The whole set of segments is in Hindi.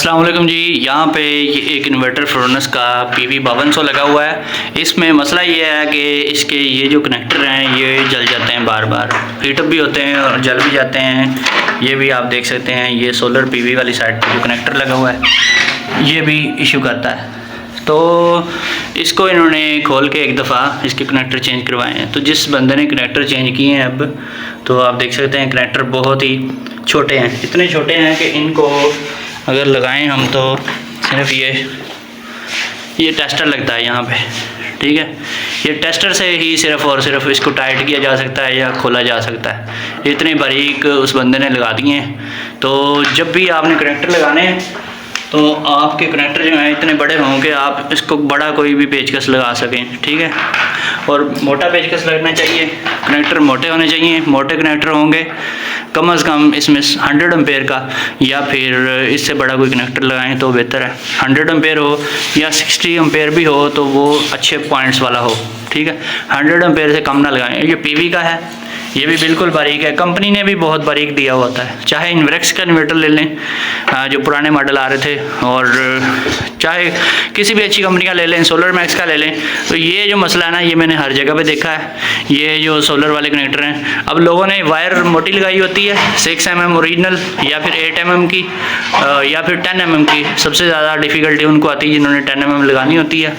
अस्सलाम वालेकुम जी। यहाँ पे ये एक इन्वर्टर फ्रोनस का PV5200 लगा हुआ है। इसमें मसला ये है कि इसके ये जो कनेक्टर हैं ये जल जाते हैं, बार बार हीटअप भी होते हैं और जल भी जाते हैं। ये भी आप देख सकते हैं, ये सोलर PV वाली साइड पे जो कनेक्टर लगा हुआ है ये भी इशू करता है। तो इसको इन्होंने खोल के एक दफ़ा इसके कनेक्टर चेंज करवाए हैं। तो जिस बंदे ने कनेक्टर चेंज किए हैं अब, तो आप देख सकते हैं कनेक्टर बहुत ही छोटे हैं, इतने छोटे हैं कि इनको अगर लगाएं हम तो सिर्फ ये टेस्टर लगता है यहाँ पे, ठीक है। ये टेस्टर से ही सिर्फ और सिर्फ इसको टाइट किया जा सकता है या खोला जा सकता है। इतने बारीक उस बंदे ने लगा दिए हैं। तो जब भी आपने कनेक्टर लगाने हैं तो आपके कनेक्टर जो हैं इतने बड़े हों कि आप इसको बड़ा कोई भी पेचकस लगा सकें, ठीक है। और मोटा पेचकस लगना चाहिए, कनेक्टर मोटे होने चाहिए। मोटे कनेक्टर होंगे कम से कम इसमें 100 एम्पेयर का, या फिर इससे बड़ा कोई कनेक्टर लगाएं तो बेहतर है। 100 एम्पेयर हो या 60 एम्पेयर भी हो तो वो अच्छे पॉइंट्स वाला हो, ठीक है। 100 एम्पेयर से कम ना लगाएं। ये PV का है, ये भी बिल्कुल बारीक है। कंपनी ने भी बहुत बारीक दिया होता है। चाहे इन्वेक्स का इन्वर्टर ले लें जो पुराने मॉडल आ रहे थे, और चाहे किसी भी अच्छी कंपनी का ले लें, सोलर मैक्स का ले लें। तो ये जो मसला है ना, ये मैंने हर जगह पे देखा है। ये जो सोलर वाले कनेक्टर हैं, अब लोगों ने वायर मोटी लगाई होती है 6 mm ओरिजिनल, या फिर 8 mm की, या फिर 10 mm की। सबसे ज़्यादा डिफ़िकल्टी उनको आती है जिन्होंने 10 mm लगानी होती है।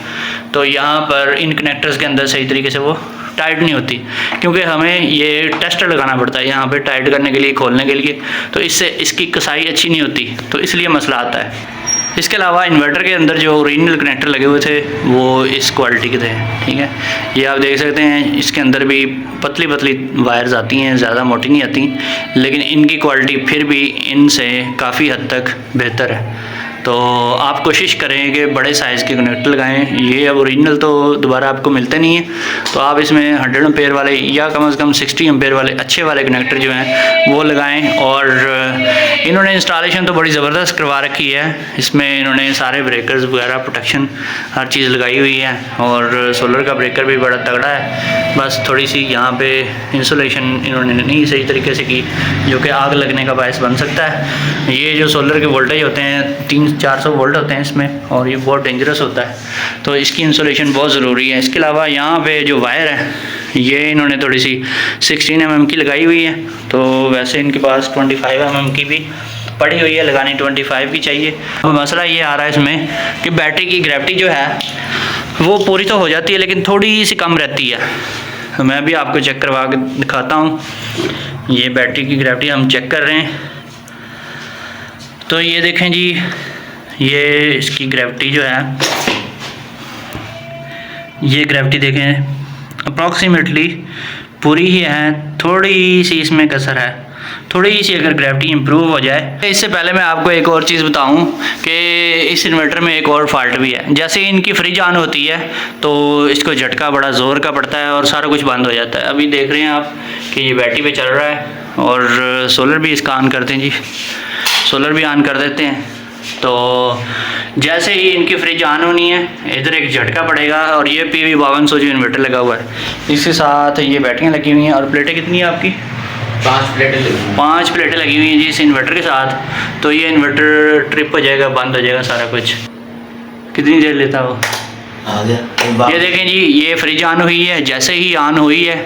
तो यहाँ पर इन कनेक्टर्स के अंदर सही तरीके से वो टाइट नहीं होती, क्योंकि हमें ये टेस्टर लगाना पड़ता है यहाँ पे टाइट करने के लिए, खोलने के लिए। तो इससे इसकी कसाई अच्छी नहीं होती, तो इसलिए मसला आता है। इसके अलावा इन्वर्टर के अंदर जो ओरिजिनल कनेक्टर लगे हुए थे वो इस क्वालिटी के थे, ठीक है। ये आप देख सकते हैं, इसके अंदर भी पतली पतली वायर्स आती हैं, ज़्यादा मोटी नहीं आती, लेकिन इनकी क्वालिटी फिर भी इनसे काफ़ी हद तक बेहतर है। तो आप कोशिश करें कि बड़े साइज़ के कनेक्टर लगाएं। ये अब ओरिजिनल तो दोबारा आपको मिलते नहीं हैं, तो आप इसमें 100 एम्पेयर वाले या कम से कम 60 एम्पेयर वाले अच्छे वाले कनेक्टर जो हैं वो लगाएं। और इन्होंने इंस्टॉलेशन तो बड़ी ज़बरदस्त करवा रखी है। इसमें इन्होंने सारे ब्रेकर्स वगैरह, प्रोटेक्शन, हर चीज़ लगाई हुई है। और सोलर का ब्रेकर भी बड़ा तगड़ा है। बस थोड़ी सी यहाँ पे इंसुलेशन इन्होंने नहीं सही तरीके से की, जो कि आग लगने का बायस बन सकता है। ये जो सोलर के वोल्टेज होते हैं 300-400 वोल्ट होते हैं इसमें, और ये बहुत डेंजरस होता है, तो इसकी इंसुलेशन बहुत ज़रूरी है। इसके अलावा यहाँ पे जो वायर है ये इन्होंने थोड़ी सी 16 mm की लगाई हुई है। तो वैसे इनके पास 25 mm की भी पड़ी हुई है, लगानी 25 की चाहिए। अब मसला ये आ रहा है इसमें कि बैटरी की ग्रेविटी जो है वो पूरी तो हो जाती है, लेकिन थोड़ी सी कम रहती है। तो मैं भी आपको चेक करवा के दिखाता हूँ। ये बैटरी की ग्रेविटी हम चेक कर रहे हैं। तो ये देखें जी, ये इसकी ग्रेविटी जो है, ये ग्रेविटी देखें अप्रॉक्सीमेटली पूरी ही है, थोड़ी सी इसमें कसर है। थोड़ी सी अगर ग्रेविटी इंप्रूव हो जाए। इससे पहले मैं आपको एक और चीज़ बताऊं कि इस इन्वर्टर में एक और फॉल्ट भी है। जैसे इनकी फ्रिज ऑन होती है तो इसको झटका बड़ा ज़ोर का पड़ता है और सारा कुछ बंद हो जाता है। अभी देख रहे हैं आप कि ये बैटरी पे चल रहा है, और सोलर भी इसका ऑन करते हैं जी, सोलर भी ऑन कर देते हैं। तो जैसे ही इनकी फ्रिज ऑन होनी है, इधर एक झटका पड़ेगा, और ये PV5200 जो इन्वर्टर लगा हुआ है इसके साथ ये बैटरियाँ लगी हुई हैं। और प्लेटें कितनी है आपकी? 5 प्लेटें लगी हुई हैं जी इस इन्वर्टर के साथ। तो ये इन्वर्टर ट्रिप हो जाएगा, बंद हो जाएगा सारा कुछ। कितनी देर लेता है वो? ये देखें जी, ये फ्रिज ऑन हुई है। जैसे ही ऑन हुई है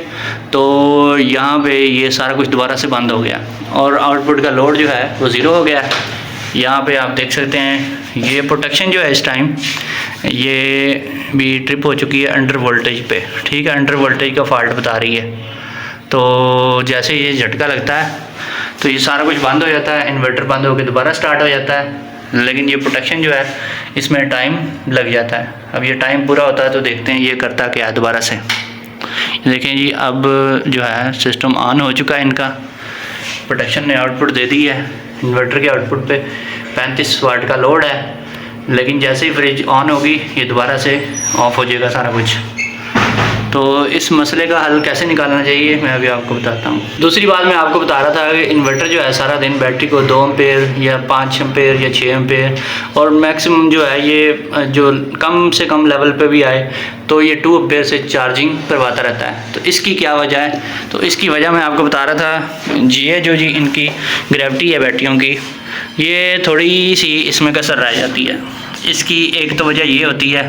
तो यहाँ पे ये सारा कुछ दोबारा से बंद हो गया, और आउटपुट का लोड जो है वो ज़ीरो हो गया। यहाँ पे आप देख सकते हैं ये प्रोटेक्शन जो है इस टाइम ये भी ट्रिप हो चुकी है अंडर वोल्टेज पे, ठीक है। अंडर वोल्टेज का फॉल्ट बता रही है। तो जैसे ये झटका लगता है तो ये सारा कुछ बंद हो जाता है, इन्वर्टर बंद होकर दोबारा स्टार्ट हो जाता है। लेकिन ये प्रोटेक्शन जो है इसमें टाइम लग जाता है। अब ये टाइम पूरा होता है तो देखते हैं ये करता क्या है दोबारा से। देखें जी, अब जो है सिस्टम ऑन हो चुका है इनका। प्रोटेक्शन ने आउटपुट दे दी है। इन्वर्टर के आउटपुट पे 35 वाट का लोड है, लेकिन जैसे ही फ्रिज ऑन होगी ये दोबारा से ऑफ हो जाएगा सारा कुछ। तो इस मसले का हल कैसे निकालना चाहिए मैं अभी आपको बताता हूँ। दूसरी बात मैं आपको बता रहा था कि इन्वर्टर जो है सारा दिन बैटरी को 2 एम्पेयर या 5 एम्पेयर या 6 एम्पेयर, और मैक्सिमम जो है ये जो कम से कम लेवल पे भी आए तो ये 2 एम्पेयर से चार्जिंग करवाता रहता है। तो इसकी क्या वजह है? तो इसकी वजह मैं आपको बता रहा था, ये जो जी इनकी ग्रेविटी है बैटरियों की ये थोड़ी सी इसमें कसर रह जाती है। इसकी एक तो वजह ये होती है,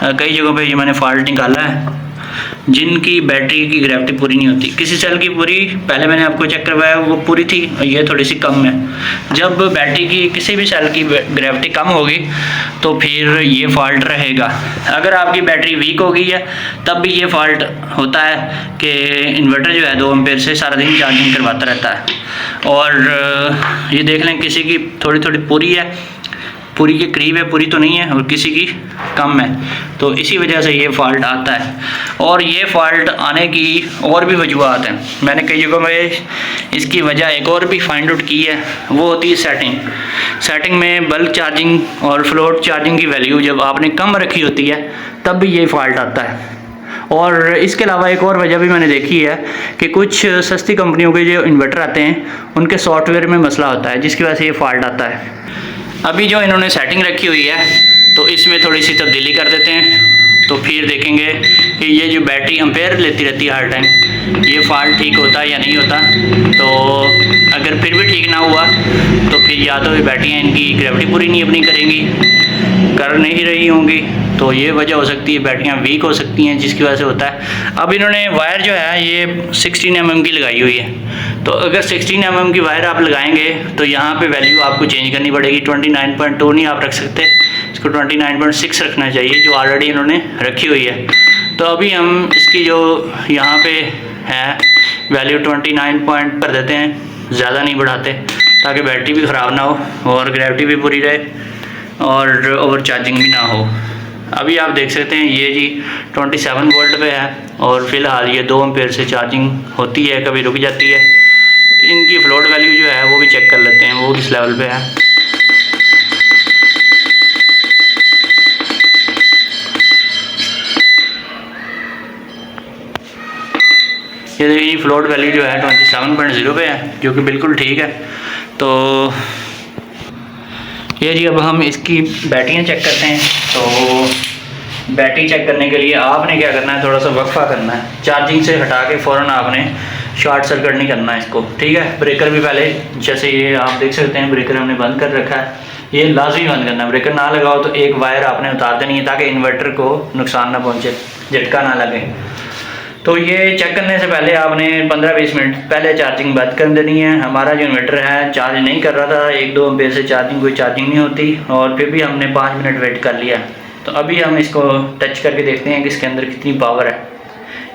कई जगहों पे ये मैंने फ़ॉल्ट निकाला है जिनकी बैटरी की ग्रेविटी पूरी नहीं होती। किसी सेल की पूरी, पहले मैंने आपको चेक करवाया, वो पूरी थी, ये थोड़ी सी कम है। जब बैटरी की किसी भी सेल की ग्रेविटी कम होगी तो फिर ये फ़ॉल्ट रहेगा। अगर आपकी बैटरी वीक हो गई है तब भी ये फ़ॉल्ट होता है कि इन्वर्टर जो है 2 एम्पेयर से सारा दिन चार्जिंग करवाता रहता है। और ये देख लें, किसी की थोड़ी थोड़ी पूरी है, पूरी के करीब है, पूरी तो नहीं है, और किसी की कम है, तो इसी वजह से ये फ़ॉल्ट आता है। और ये फ़ॉल्ट आने की और भी वजूहत हैं, मैंने कई जगहों में इसकी वजह एक और भी फाइंड आउट की है, वो होती है सेटिंग में बल्क चार्जिंग और फ्लोट चार्जिंग की वैल्यू जब आपने कम रखी होती है तब भी ये फ़ॉल्ट आता है। और इसके अलावा एक और वजह भी मैंने देखी है कि कुछ सस्ती कंपनियों के जो इन्वर्टर आते हैं उनके सॉफ्टवेयर में मसला होता है, जिसकी वजह से ये फ़ॉल्ट आता है। अभी जो इन्होंने सेटिंग रखी हुई है तो इसमें थोड़ी सी तब्दीली कर देते हैं, तो फिर देखेंगे कि ये जो बैटरी एम्पेयर लेती रहती है हर टाइम, ये फ़ॉल्ट ठीक होता है या नहीं होता। तो अगर फिर भी ठीक ना हुआ तो फिर या तो ये बैटरियाँ इनकी ग्रेविटी पूरी नहीं अपनी करेंगी, कर नहीं रही होंगी, तो ये वजह हो सकती है, बैटरियाँ वीक हो सकती हैं, जिसकी वजह से होता है। अब इन्होंने वायर जो है ये 16 mm की लगाई हुई है, तो अगर 16 mm की वायर आप लगाएंगे तो यहाँ पे वैल्यू आपको चेंज करनी पड़ेगी। 29.2 नहीं आप रख सकते, इसको 29.6 रखना चाहिए, जो ऑलरेडी इन्होंने रखी हुई है। तो अभी हम इसकी जो यहाँ पे है वैल्यू 29 पॉइंट कर देते हैं, ज़्यादा नहीं बढ़ाते, ताकि बैटरी भी ख़राब ना हो और ग्रेविटी भी पूरी रहे और ओवर चार्जिंग भी ना हो। अभी आप देख सकते हैं ये जी 27 वोल्ट पे है और फ़िलहाल ये 2 एम्पेयर से चार्जिंग होती है, कभी रुक जाती है। इनकी फ्लोट वैल्यू जो है वो भी चेक कर लेते हैं, वो किस लेवल पे है। ये देखिए फ्लोट वैल्यू जो है 27.0 पे है, जो कि बिल्कुल ठीक है। तो ये जी अब हम इसकी बैटरियाँ चेक करते हैं। तो बैटरी चेक करने के लिए आपने क्या करना है, थोड़ा सा वक्फा करना है, चार्जिंग से हटा के फ़ौरन आपने शॉर्ट सर्किट नहीं करना है इसको, ठीक है। ब्रेकर भी पहले, जैसे ये आप देख सकते हैं ब्रेकर हमने बंद कर रखा है, ये लाजमी बंद करना है। ब्रेकर ना लगाओ तो एक वायर आपने उतार देनी है ताकि इन्वर्टर को नुकसान ना पहुँचे, झटका ना लगे। तो ये चेक करने से पहले आपने 15-20 मिनट पहले चार्जिंग बंद कर देनी है। हमारा जो इन्वर्टर है चार्ज नहीं कर रहा था, 1-2 एम्पेयर से चार्जिंग कोई चार्जिंग नहीं होती, और फिर भी हमने 5 मिनट वेट कर लिया। तो अभी हम इसको टच करके देखते हैं कि इसके अंदर कितनी पावर है।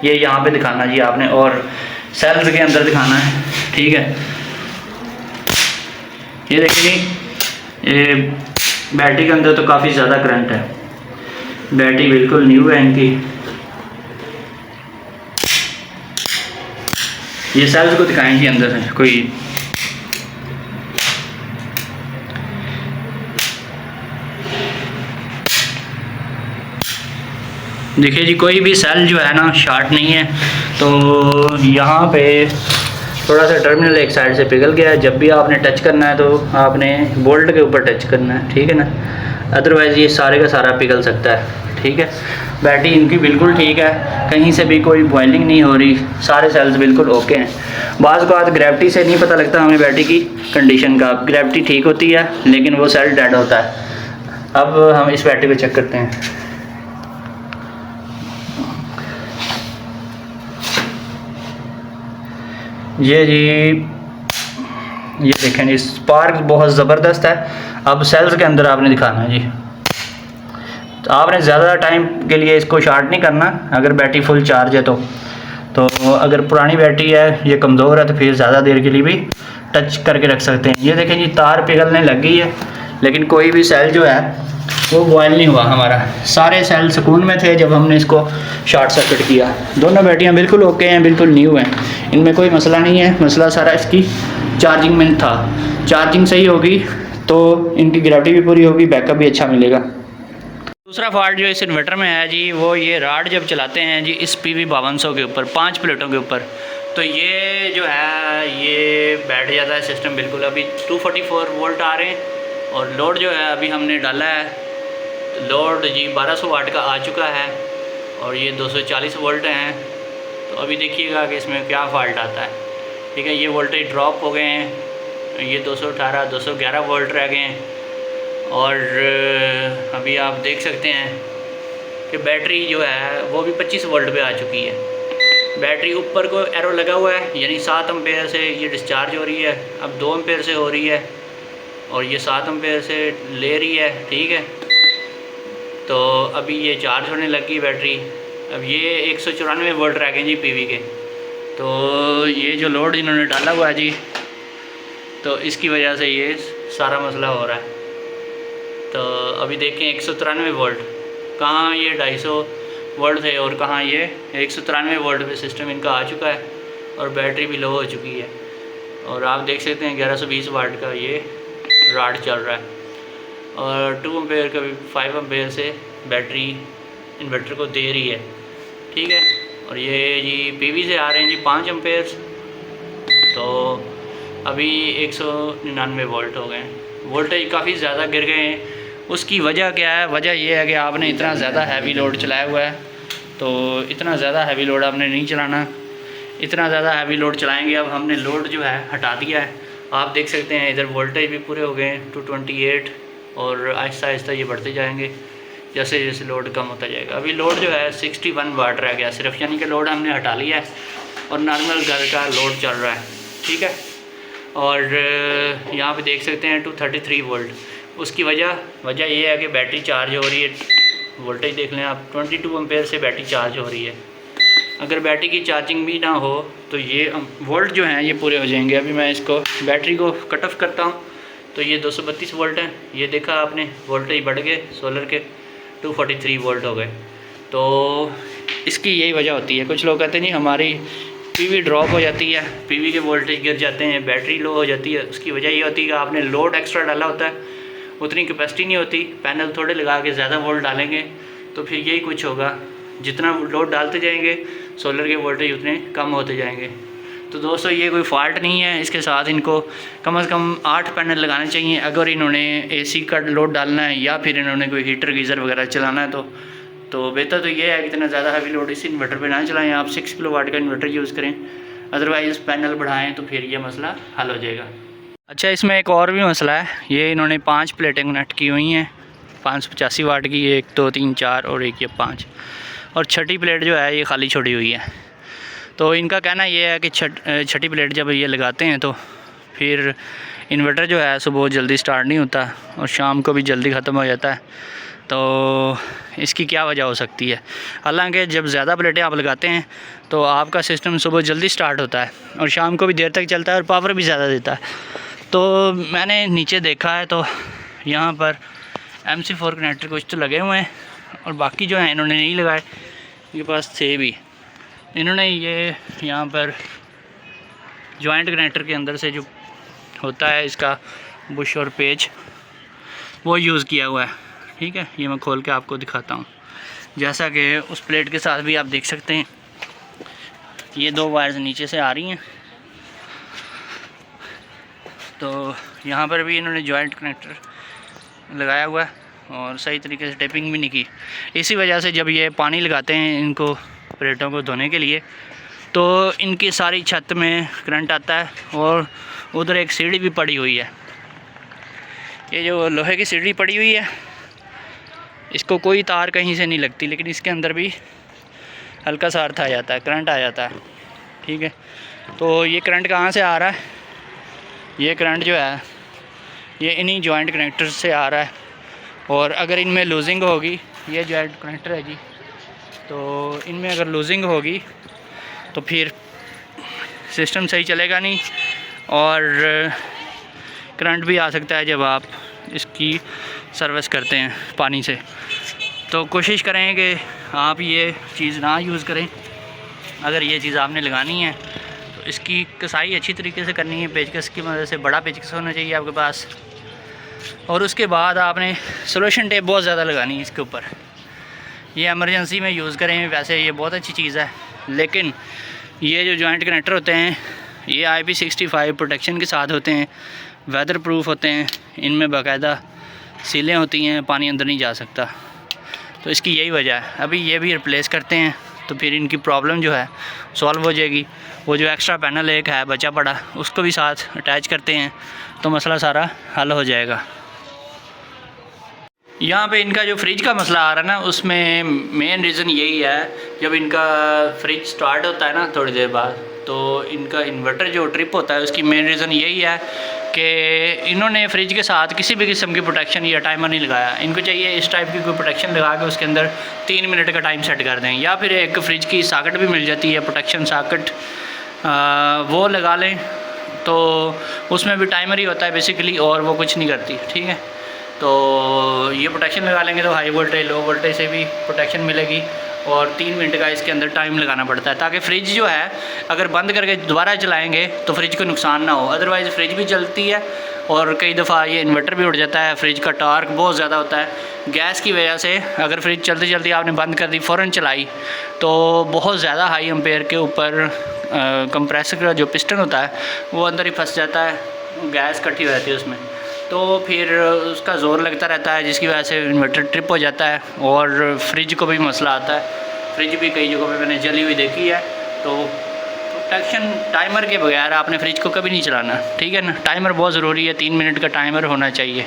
ये यहाँ पे दिखाना जी आपने, और सेल्स के अंदर दिखाना है, ठीक है। ये देखिए जी, ये बैटरी के अंदर तो काफ़ी ज़्यादा करंट है, बैटरी बिल्कुल न्यू है इनकी। ये सेल्स को दिखाएं जी अंदर से कोई, देखिए जी कोई भी सेल जो है ना शॉर्ट नहीं है। तो यहाँ पे थोड़ा सा टर्मिनल एक साइड से पिघल गया है, जब भी आपने टच करना है तो आपने बोल्ट के ऊपर टच करना है, ठीक है ना, अदरवाइज़ ये सारे का सारा पिघल सकता है, ठीक है। बैटरी इनकी बिल्कुल ठीक है, कहीं से भी कोई बॉइलिंग नहीं हो रही, सारे सेल्स बिल्कुल ओके हैं। बाज़ बात ग्रेविटी से नहीं पता लगता हमें बैटरी की कंडीशन का, ग्रेविटी ठीक होती है लेकिन वो सेल डेड होता है। अब हम इस बैटरी को चेक करते हैं। ये जी, ये देखें जी स्पार्क बहुत ज़बरदस्त है। अब सेल्स के अंदर आपने दिखाना है जी, तो आपने ज़्यादा टाइम के लिए इसको शॉर्ट नहीं करना अगर बैटरी फुल चार्ज है तो अगर पुरानी बैटरी है, ये कमज़ोर है, तो फिर ज़्यादा देर के लिए भी टच करके रख सकते हैं। ये देखें जी तार पिघलने लग गई है, लेकिन कोई भी सेल जो है वो बॉयल नहीं हुआ हमारा, सारे सेल सुकून में थे जब हमने इसको शॉर्ट सर्किट किया। दोनों बैटरियाँ बिल्कुल ओके हैं, बिल्कुल न्यू हैं, इनमें कोई मसला नहीं है। मसला सारा इसकी चार्जिंग में था, चार्जिंग सही होगी तो इनकी ग्रेविटी भी पूरी होगी, बैकअप भी अच्छा मिलेगा। दूसरा फॉल्ट जो इस इन्वर्टर में है जी, वो ये राड जब चलाते हैं जी इस PV 5200 के ऊपर 5 प्लेटों के ऊपर, तो ये जो है ये बैठ जाता है सिस्टम बिल्कुल। अभी 244 वोल्ट आ रहे हैं और लोड जो है अभी हमने डाला है, लोड जी 1200 वाट का आ चुका है और ये 240 वोल्ट हैं। तो अभी देखिएगा कि इसमें क्या फ़ॉल्ट आता है, ठीक है। ये वोल्टेज ड्रॉप हो गए हैं ये 218 211 वोल्ट रह गए हैं। और अभी आप देख सकते हैं कि बैटरी जो है वो भी 25 वोल्ट पे आ चुकी है। बैटरी ऊपर को एरो लगा हुआ है, यानी 7 एम्पेयर से ये डिस्चार्ज हो रही है, अब 2 एम्पेयर से हो रही है और ये 7 एम्पेयर से ले रही है। ठीक है, तो अभी ये चार्ज होने लगी बैटरी। अब ये 194 वोल्ट रह गए जी पीवी के। तो ये जो लोड इन्होंने डाला हुआ है जी, तो इसकी वजह से ये सारा मसला हो रहा है। तो अभी देखें 193 वोल्ट, कहाँ ये 250 वोल्ट थे और कहाँ ये 193 वोल्ट पे सिस्टम इनका आ चुका है और बैटरी भी लो हो चुकी है। और आप देख सकते हैं 1120 वाट का ये राड चल रहा है और 2 एम्पेयर का भी 5 एम्पेयर से बैटरी इन्वर्टर को दे रही है। ठीक है, और ये जी पीवी से आ रहे हैं जी 5 एम्पेयर, तो अभी 199 वोल्ट हो गए हैं। वोल्टेज काफ़ी ज़्यादा गिर गए हैं। उसकी वजह क्या है? वजह ये है कि आपने इतना ज़्यादा हैवी लोड चलाया हुआ है। तो इतना ज़्यादा हैवी लोड आपने नहीं चलाना। इतना ज़्यादा हैवी लोड चलाएंगे, अब हमने लोड जो है हटा दिया है। आप देख सकते हैं इधर वोल्टेज भी पूरे हो गए हैं 228 और आहिस्ता आहिस्ता ये बढ़ते जाएंगे जैसे जैसे लोड कम होता जाएगा। अभी लोड जो है 61 वाट रह गया सिर्फ, यानी कि लोड हमने हटा लिया है और नॉर्मल घर का लोड चल रहा है। ठीक है, और यहाँ पे देख सकते हैं 233 वोल्ट। उसकी वजह ये है कि बैटरी चार्ज हो रही है। वोल्टेज देख लें आप, 22 एम्पेयर से बैटरी चार्ज हो रही है। अगर बैटरी की चार्जिंग भी ना हो तो ये वोल्ट जो हैं ये पूरे हो जाएंगे। अभी मैं इसको बैटरी को कट ऑफ करता हूँ तो ये 232 वोल्ट हैं। ये देखा आपने, वोल्टेज बढ़ गए सोलर के 243 वोल्ट हो गए। तो इसकी यही वजह होती है। कुछ लोग कहते हैं नहीं हमारी पीवी ड्रॉप हो जाती है, पीवी के वोल्टेज गिर जाते हैं, बैटरी लो हो जाती है। उसकी वजह ये होती है कि आपने लोड एक्स्ट्रा डाला होता है, उतनी कैपेसिटी नहीं होती। पैनल थोड़े लगा के ज़्यादा वोल्ट डालेंगे तो फिर यही कुछ होगा। जितना लोड डालते जाएंगे सोलर के वोल्टेज उतने कम होते जाएंगे। तो दोस्तों ये कोई फ़ॉल्ट नहीं है। इसके साथ इनको कम से कम 8 पैनल लगाने चाहिए अगर इन्होंने एसी का लोड डालना है या फिर इन्होंने कोई हीटर गीज़र वगैरह चलाना है। तो बेहतर तो ये है कि इतना ज़्यादा हैवी लोड इस इन्वर्टर पे ना चलाएं। आप 6 किलोवाट का इन्वर्टर यूज़ करें, अदरवाइज़ पैनल बढ़ाएं तो फिर ये मसला हल हो जाएगा। अच्छा, इसमें एक और भी मसला है। ये इन्होंने 5 प्लेटें कनेक्ट की हुई हैं 585 वाट की, 1 2 3 4 और एक ये 5, और छठी प्लेट जो है ये खाली छोड़ी हुई है। तो इनका कहना ये है कि छठी प्लेट जब ये लगाते हैं तो फिर इन्वर्टर जो है सुबह जल्दी स्टार्ट नहीं होता और शाम को भी जल्दी ख़त्म हो जाता है। तो इसकी क्या वजह हो सकती है? हालांकि जब ज़्यादा प्लेटें आप लगाते हैं तो आपका सिस्टम सुबह जल्दी स्टार्ट होता है और शाम को भी देर तक चलता है और पावर भी ज़्यादा देता है। तो मैंने नीचे देखा है तो यहाँ पर MC4 कनेक्टर कुछ तो लगे हुए हैं और बाकी जो हैं इन्होंने नहीं लगाए। इनके पास थे भी, इन्होंने ये यहाँ पर जॉइंट कनेक्टर के अंदर से जो होता है इसका बुश और पेच वो यूज़ किया हुआ है। ठीक है, ये मैं खोल के आपको दिखाता हूँ। जैसा कि उस प्लेट के साथ भी आप देख सकते हैं ये 2 वायर्स नीचे से आ रही हैं। तो यहाँ पर भी इन्होंने जॉइंट कनेक्टर लगाया हुआ है और सही तरीके से टेपिंग भी नहीं की। इसी वजह से जब ये पानी लगाते हैं इनको प्लेटों को धोने के लिए तो इनकी सारी छत में करंट आता है और उधर एक सीढ़ी भी पड़ी हुई है। ये जो लोहे की सीढ़ी पड़ी हुई है इसको कोई तार कहीं से नहीं लगती, लेकिन इसके अंदर भी हल्का सा अर्थ आ जाता है, करंट आ जाता है। ठीक है, तो ये करंट कहाँ से आ रहा है? ये करंट जो है ये इन्हीं जॉइंट कनेक्टर से आ रहा है और अगर इनमें लूजिंग होगी, ये जॉइंट कनेक्टर है जी, तो इनमें अगर लूजिंग होगी तो फिर सिस्टम सही चलेगा नहीं और करंट भी आ सकता है जब आप इसकी सर्विस करते हैं पानी से। तो कोशिश करें कि आप ये चीज़ ना यूज़ करें। अगर ये चीज़ आपने लगानी है तो इसकी कसाई अच्छी तरीके से करनी है, पेचकस की मदद से। बड़ा पेचकस होना चाहिए आपके पास और उसके बाद आपने सोल्यूशन टेप बहुत ज़्यादा लगानी है इसके ऊपर। ये इमरजेंसी में यूज़ करें, वैसे ये बहुत अच्छी चीज़ है, लेकिन ये जो जॉइंट कनेक्टर होते हैं ये IP65 प्रोटेक्शन के साथ होते हैं, वेदर प्रूफ होते हैं, इनमें बाकायदा सीलें होती हैं, पानी अंदर नहीं जा सकता। तो इसकी यही वजह है। अभी ये भी रिप्लेस करते हैं तो फिर इनकी प्रॉब्लम जो है सॉल्व हो जाएगी। वो जो एक्स्ट्रा पैनल एक है बचा पड़ा उसको भी साथ अटैच करते हैं तो मसला सारा हल हो जाएगा। यहाँ पे इनका जो फ्रिज का मसला आ रहा है ना, उसमें मेन रीज़न यही है, जब इनका फ्रिज स्टार्ट होता है ना थोड़ी देर बाद, तो इनका इन्वर्टर जो ट्रिप होता है उसकी मेन रीज़न यही है कि इन्होंने फ्रिज के साथ किसी भी किस्म की प्रोटेक्शन या टाइमर नहीं लगाया। इनको चाहिए इस टाइप की कोई प्रोटेक्शन लगा के उसके अंदर 3 मिनट का टाइम सेट कर दें, या फिर एक फ्रिज की सॉकेट भी मिल जाती है प्रोटेक्शन सॉकेट, वो लगा लें, तो उसमें भी टाइमर ही होता है बेसिकली, और वो कुछ नहीं करती। ठीक है, तो ये प्रोटेक्शन लगा लेंगे तो हाई वोल्टेज लो वोल्टेज से भी प्रोटेक्शन मिलेगी, और 3 मिनट का इसके अंदर टाइम लगाना पड़ता है, ताकि फ्रिज जो है अगर बंद करके दोबारा चलाएंगे तो फ्रिज को नुकसान ना हो। अदरवाइज़ फ्रिज भी चलती है, और कई दफ़ा ये इन्वर्टर भी उड़ जाता है, फ्रिज का टार्क बहुत ज़्यादा होता है गैस की वजह से। अगर फ्रिज चलते चलते आपने बंद कर दी, फ़ौरन चलाई, तो बहुत ज़्यादा हाई एम्पेयर के ऊपर कंप्रेसर का जो पिस्टन होता है वो अंदर ही फंस जाता है, गैस इकट्ठी हो जाती है उसमें, तो फिर उसका ज़ोर लगता रहता है, जिसकी वजह से इन्वर्टर ट्रिप हो जाता है, और फ्रिज को भी मसला आता है। फ्रिज भी कई जगहों पे मैंने जली हुई देखी है। तो प्रोटेक्शन टाइमर के बगैर आपने फ्रिज को कभी नहीं चलाना, ठीक है ना। टाइमर बहुत ज़रूरी है, 3 मिनट का टाइमर होना चाहिए।